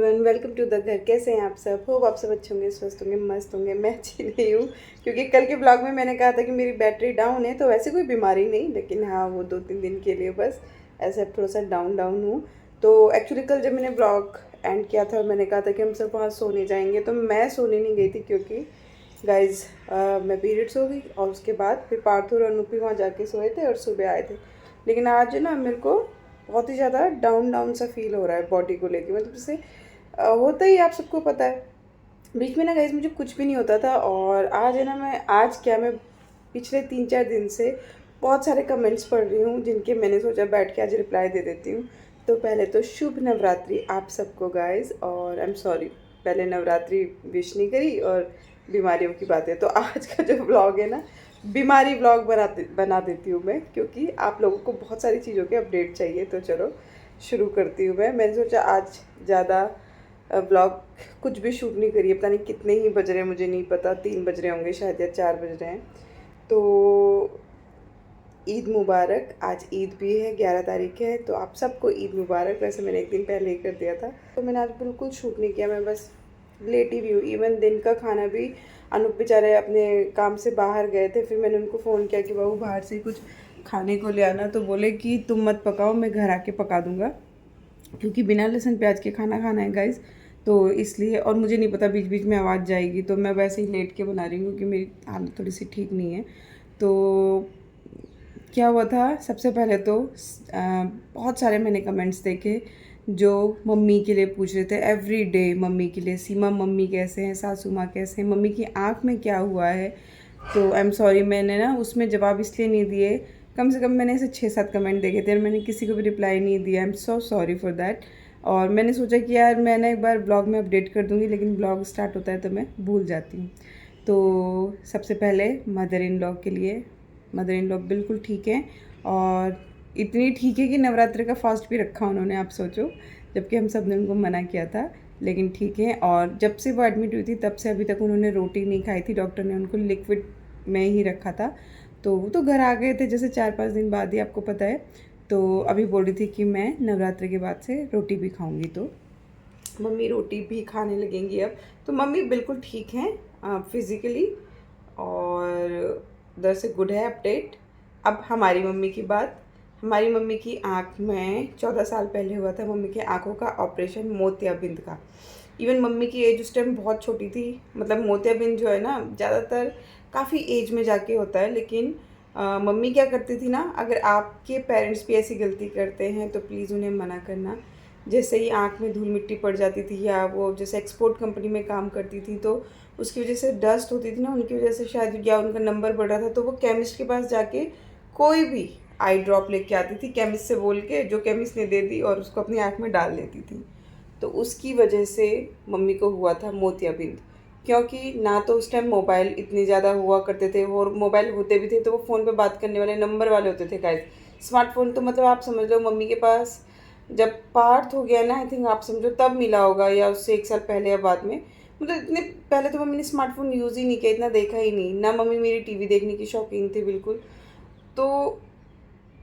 Everyone, welcome to the घर। कैसे हैं आप सब? होप आप सब अच्छे होंगे, स्वस्थ होंगे, मस्त होंगे। मैं अच्छी नहीं हूँ क्योंकि कल के ब्लॉग में मैंने कहा था कि मेरी बैटरी डाउन है। तो वैसे कोई बीमारी नहीं, लेकिन हाँ वो 2-3 दिन के लिए बस ऐसे थोड़ा सा डाउन डाउन हूँ। तो एक्चुअली कल जब मैंने ब्लॉग एंड किया था, मैंने कहा था कि हम सब वहाँ सोने जाएंगे, तो मैं सोने नहीं गई थी क्योंकि गाइज मैं पीरियड्स हो गई और उसके बाद फिर पार्थो और अनुपी वहाँ जाके सोए थे और सुबह आए थे। लेकिन आज ना मेरे को बहुत ही ज़्यादा डाउन डाउन सा फील हो रहा है बॉडी को लेके। मतलब जैसे होता ही, आप सबको पता है, बीच में ना गाइस मुझे कुछ भी नहीं होता था। और आज है ना, मैं पिछले 3-4 दिन से बहुत सारे कमेंट्स पढ़ रही हूँ जिनके मैंने सोचा बैठ के आज रिप्लाई दे देती हूँ। तो पहले तो शुभ नवरात्रि आप सबको गाइस, और आई एम सॉरी पहले नवरात्रि विश नहीं करी और बीमारियों की बातें। तो आज का जो व्लॉग है ना, बीमारी व्लॉग बना देती हूँ मैं, क्योंकि आप लोगों को बहुत सारी चीज़ों के अपडेट चाहिए। तो चलो शुरू करती हूँ। मैंने सोचा आज ज़्यादा व्लॉग कुछ भी शूट नहीं करिए। पता नहीं कितने ही बज रहे हैं, मुझे नहीं पता, 3 बज रहे होंगे शायद या 4 बज रहे हैं। तो ईद मुबारक। आज ईद भी है, 11 तारीख है, तो आप सबको ईद मुबारक। वैसे मैंने एक दिन पहले ही कर दिया था। तो मैंने आज बिल्कुल शूट नहीं किया, मैं बस लेटी भी हूँ। इवन दिन का खाना भी अनूप बेचारे अपने काम से बाहर गए थे, फिर मैंने उनको फ़ोन किया कि बाबू बाहर से कुछ खाने को ले आना। तो बोले कि तुम मत पकाओ, मैं घर आके पका दूँगा, क्योंकि बिना लहसुन प्याज के खाना खाना है गाइस। तो इसलिए, और मुझे नहीं पता बीच बीच में आवाज़ जाएगी, तो मैं वैसे ही लेट के बना रही हूँ क्योंकि मेरी हालत थोड़ी सी ठीक नहीं है। तो क्या हुआ था, सबसे पहले तो बहुत सारे मैंने कमेंट्स देखे जो मम्मी के लिए पूछ रहे थे। एवरी डे मम्मी के लिए, सीमा मम्मी कैसे हैं, सासू माँ कैसे हैं, मम्मी की आँख में क्या हुआ है। तो आई एम सॉरी, मैंने ना उसमें जवाब इसलिए नहीं दिए। कम से कम मैंने ऐसे 6-7 कमेंट देखे थे और मैंने किसी को भी रिप्लाई नहीं दिया। I am so sorry for that. और मैंने सोचा कि यार मैं ना एक बार ब्लॉग में अपडेट कर दूँगी, लेकिन ब्लॉग स्टार्ट होता है तो मैं भूल जाती हूँ। तो सबसे पहले मदर इन लॉ के लिए, मदर इन लॉ बिल्कुल ठीक है, और इतनी ठीक है कि नवरात्रि का फास्ट भी रखा उन्होंने, आप सोचो, जबकि हम सब ने उनको मना किया था। लेकिन ठीक है। और जब से वो एडमिट हुई थी तब से अभी तक उन्होंने रोटी नहीं खाई थी, डॉक्टर ने उनको लिक्विड में ही रखा था। तो वो तो घर आ गए थे जैसे 4-5 दिन बाद ही, आपको पता है। तो अभी बोल रही थी कि मैं नवरात्रि के बाद से रोटी भी खाऊंगी, तो मम्मी रोटी भी खाने लगेंगी अब। तो मम्मी बिल्कुल ठीक हैं फिज़िकली, और उधर से गुड है अपडेट। अब हमारी मम्मी की बात। हमारी मम्मी की आँख में 14 साल पहले हुआ था मम्मी की आँखों का ऑपरेशन, मोतियाबिंद का। इवन मम्मी की एज उस टाइम बहुत छोटी थी। मतलब मोतियाबिंद जो है ना, ज़्यादातर काफ़ी एज में जाके होता है, लेकिन मम्मी क्या करती थी ना, अगर आपके पेरेंट्स भी ऐसी गलती करते हैं तो प्लीज़ उन्हें मना करना। जैसे ही आँख में धूल मिट्टी पड़ जाती थी, या वो जैसे एक्सपोर्ट कंपनी में काम करती थी तो उसकी वजह से डस्ट होती थी ना, उनकी वजह से शायद, या उनका नंबर बढ़ रहा था, तो वो केमिस्ट के पास जाके कोई भी आई ड्रॉप लेके आती थी, केमिस्ट से बोल के, जो केमिस्ट ने दे दी, और उसको अपनी आँख में डाल लेती थी। तो उसकी वजह से मम्मी को हुआ था मोतियाबिंद। क्योंकि ना तो उस टाइम मोबाइल इतने ज़्यादा हुआ करते थे, और मोबाइल होते भी थे तो वो फ़ोन पे बात करने वाले नंबर वाले होते थे गाइस। स्मार्टफोन तो मतलब आप समझ लो मम्मी के पास जब पार्थ हो गया ना, आई थिंक आप समझो तब मिला होगा, या उससे 1 साल पहले या बाद में। मतलब इतने पहले तो मम्मी ने स्मार्टफोन यूज़ ही नहीं किया, इतना देखा ही नहीं ना। मम्मी मेरी टीवी देखने की शौकीन थी बिल्कुल। तो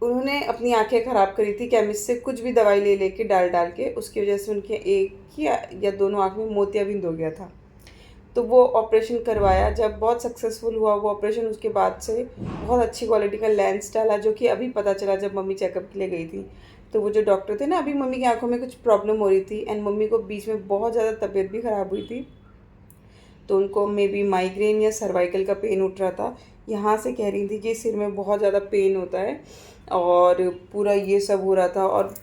उन्होंने अपनी आंखें ख़राब करी थी केमिस्ट से कुछ भी दवाई ले लेके, डाल डाल के, उसकी वजह से उनके एक ही या दोनों आँख में मोतियाबिंद हो गया था। तो वो ऑपरेशन करवाया, जब बहुत सक्सेसफुल हुआ वो ऑपरेशन, उसके बाद से बहुत अच्छी क्वालिटी का लेंस डाला, जो कि अभी पता चला जब मम्मी चेकअप के लिए गई थी। तो वो जो डॉक्टर थे ना, अभी मम्मी की आंखों में कुछ प्रॉब्लम हो रही थी, एंड मम्मी को बीच में बहुत ज़्यादा तबीयत भी ख़राब हुई थी। तो उनको मे बी माइग्रेन या सर्वाइकल का पेन उठ रहा था। यहाँ से कह रही थी कि सिर में बहुत ज़्यादा पेन होता है, और पूरा ये सब हो रहा था, और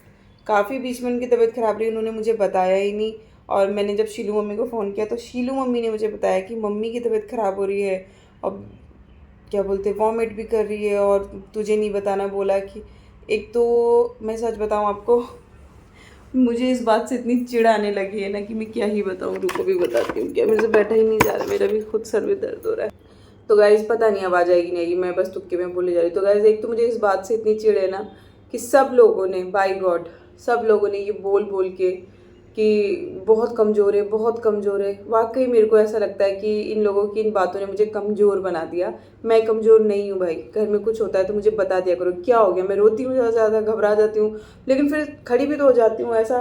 काफ़ी बीच में उनकी तबीयत ख़राब रही, उन्होंने मुझे बताया ही नहीं। और मैंने जब शीलू मम्मी को फ़ोन किया तो शीलू मम्मी ने मुझे बताया कि मम्मी की तबीयत ख़राब हो रही है, और क्या बोलते, वॉमिट भी कर रही है, और तुझे नहीं बताना बोला। कि एक तो मैं सच बताऊँ आपको, मुझे इस बात से इतनी चिढ़ आने लगी है ना कि मैं क्या ही बताऊँ। रुको भी बताती हूँ, क्या मेरे से बैठा ही नहीं जा रहा, मेरा भी खुद सर में दर्द हो रहा है। तो गाइज़ पता नहीं अब आ जाएगी नहीं, मैं बस तुक्के में बोले जा रही। तो गाइज़ एक तो मुझे इस बात से इतनी चिढ़ है ना कि सब लोगों ने, बाय गॉड, सब लोगों ने ये बोल बोल के कि बहुत कमज़ोर है, बहुत कमज़ोर है। वाकई मेरे को ऐसा लगता है कि इन लोगों की इन बातों ने मुझे कमज़ोर बना दिया। मैं कमज़ोर नहीं हूँ भाई, घर में कुछ होता है तो मुझे बता दिया करो क्या हो गया। मैं रोती हूँ ज़्यादा, घबरा जाती हूँ, लेकिन फिर खड़ी भी तो हो जाती हूँ ऐसा।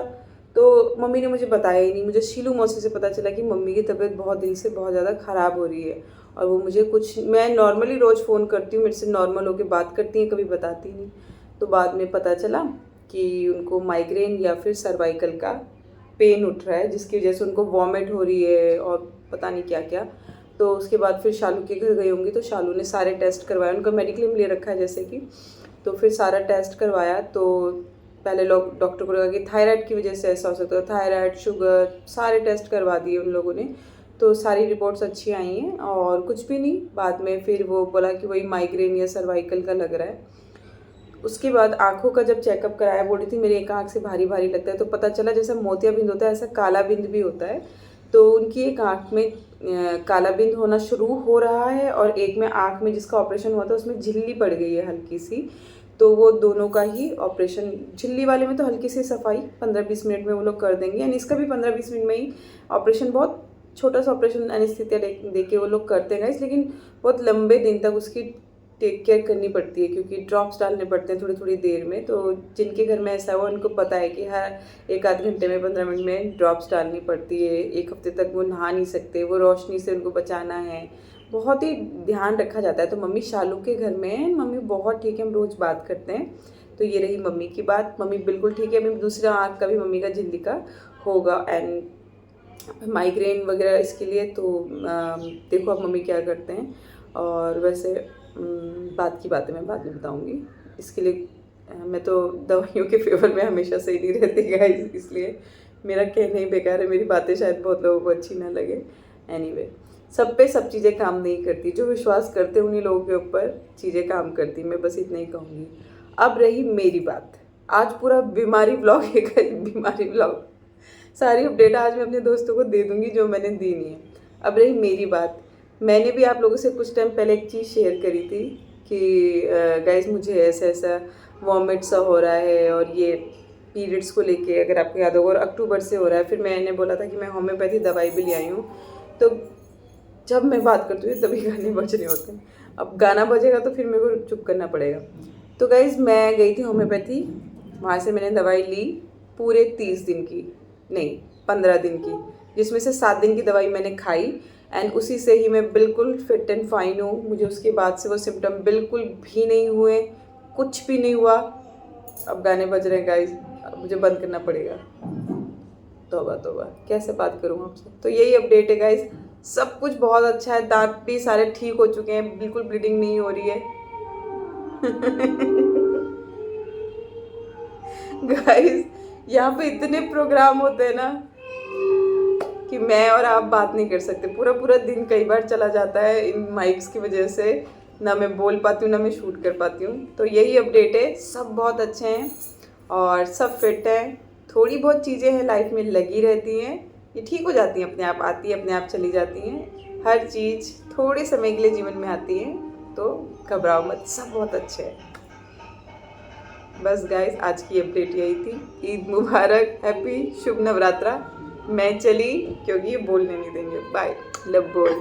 तो मम्मी ने मुझे बताया ही नहीं। मुझे शीलू मौसी से पता चला कि मम्मी की तबीयत बहुत दिन से बहुत ज़्यादा ख़राब हो रही है, और वो मुझे कुछ, मैं नॉर्मली रोज़ फ़ोन करती हूँ, मेरे से नॉर्मल होकर बात करती हैं, कभी बताती नहीं। तो बाद में पता चला कि उनको माइग्रेन या फिर सर्वाइकल का पेन उठ रहा है, जिसकी वजह से उनको वॉमिट हो रही है और पता नहीं क्या क्या। तो उसके बाद फिर शालू के घर गई होंगी, तो शालू ने सारे टेस्ट करवाए, उनका मेडिक्लेम ले रखा है जैसे कि। तो फिर सारा टेस्ट करवाया, तो पहले लोग डॉक्टर को लगा कि थायराइड की वजह से ऐसा हो सकता है, थायराइड, शुगर, सारे टेस्ट करवा दिए उन लोगों ने। तो सारी रिपोर्ट्स अच्छी आई हैं और कुछ भी नहीं। बाद में फिर वो बोला कि वही माइग्रेन या सर्वाइकल का लग रहा है। उसके बाद आँखों का जब चेकअप कराया, बोल रही थी मेरी एक आँख से भारी भारी लगता है, तो पता चला जैसा मोतियाबिंद होता है ऐसा काला बिंद भी होता है। तो उनकी एक आँख में काला बिंद होना शुरू हो रहा है, और एक में आँख में जिसका ऑपरेशन हुआ था उसमें झिल्ली पड़ गई है हल्की सी। तो वो दोनों का ही ऑपरेशन, झिल्ली वाले में तो हल्की सी सफाई 15-20 मिनट में वो लोग कर देंगे, यानी इसका भी 15-20 मिनट में ही ऑपरेशन, बहुत छोटा सा ऑपरेशन एनेस्थीसिया दे के वो लोग करते हैं गाइस। लेकिन बहुत लंबे दिन तक उसकी टेक केयर करनी पड़ती है, क्योंकि ड्रॉप्स डालने पड़ते हैं थोड़ी थोड़ी देर में। तो जिनके घर में ऐसा है वो उनको पता है कि हर 1-आध घंटे में 15 मिनट में ड्रॉप्स डालनी पड़ती है। 1 हफ्ते तक वो नहा नहीं सकते, वो रोशनी से उनको बचाना है, बहुत ही ध्यान रखा जाता है। तो मम्मी शालू के घर में, मम्मी बहुत ठीक है, हम रोज़ बात करते हैं। तो ये रही मम्मी की बात, मम्मी बिल्कुल ठीक है। अभी दूसरा आँख का भी मम्मी का झिल्ली का होगा, एंड माइग्रेन वगैरह इसके लिए। तो देखो अब मम्मी क्या करते हैं। और वैसे बात की बातें मैं बाद में बताऊंगी। इसके लिए मैं तो दवाइयों के फेवर में हमेशा सही नहीं रहती गाइस, इसलिए मेरा कहना ही बेकार है, मेरी बातें शायद बहुत लोगों को अच्छी ना लगे। एनीवे, सब पे सब चीज़ें काम नहीं करती, जो विश्वास करते उन्हीं लोगों के ऊपर चीज़ें काम करती, मैं बस इतना ही कहूँगी। अब रही मेरी बात, आज पूरा बीमारी ब्लॉग है, बीमारी ब्लॉग, सारी अपडेट आज मैं अपने दोस्तों को दे दूँगी जो मैंने दी नहीं है। अब रही मेरी बात, मैंने भी आप लोगों से कुछ टाइम पहले एक चीज़ शेयर करी थी कि गाइस मुझे ऐसा ऐसा वॉमिट सा हो रहा है, और ये पीरियड्स को लेके, अगर आपको याद होगा, और अक्टूबर से हो रहा है। फिर मैंने बोला था कि मैं होम्योपैथी दवाई भी ले आई हूँ। तो जब मैं बात करती हूँ तभी गाने बज रहे होते हैं, अब गाना बजेगा तो फिर मेरे को चुप करना पड़ेगा। तो गाइस मैं गई थी होम्योपैथी, वहाँ से मैंने दवाई ली पूरे 30 दिन की, नहीं 15 दिन की, जिसमें से 7 दिन की दवाई मैंने खाई, एंड उसी से ही मैं बिल्कुल फिट एंड फाइन हूँ। मुझे उसके बाद से वो सिम्टम बिल्कुल भी नहीं हुए, कुछ भी नहीं हुआ। अब गाने बज रहे हैं गाइस, अब मुझे बंद करना पड़ेगा। तौबा तौबा, कैसे बात करूँ आपसे। तो यही अपडेट है गाइस, सब कुछ बहुत अच्छा है, दांत भी सारे ठीक हो चुके हैं, बिल्कुल ब्लीडिंग नहीं हो रही है। गाइस यहाँ पे इतने प्रोग्राम होते हैं ना कि मैं और आप बात नहीं कर सकते, पूरा पूरा दिन कई बार चला जाता है इन माइक्स की वजह से, ना मैं बोल पाती हूँ ना मैं शूट कर पाती हूँ। तो यही अपडेट है, सब बहुत अच्छे हैं और सब फिट हैं। थोड़ी बहुत चीज़ें हैं लाइफ में लगी रहती हैं, ये ठीक हो जाती हैं अपने आप, आती है अपने आप चली जाती हैं। हर चीज़ थोड़े समय के लिए जीवन में आती है, तो घबराओ मत, सब बहुत अच्छे हैं। बस गाइस आज की अपडेट यही थी। ईद मुबारक, हैप्पी शुभ नवरात्रा। मैं चली क्योंकि ये बोलने नहीं देंगे। बाय, लव बोल।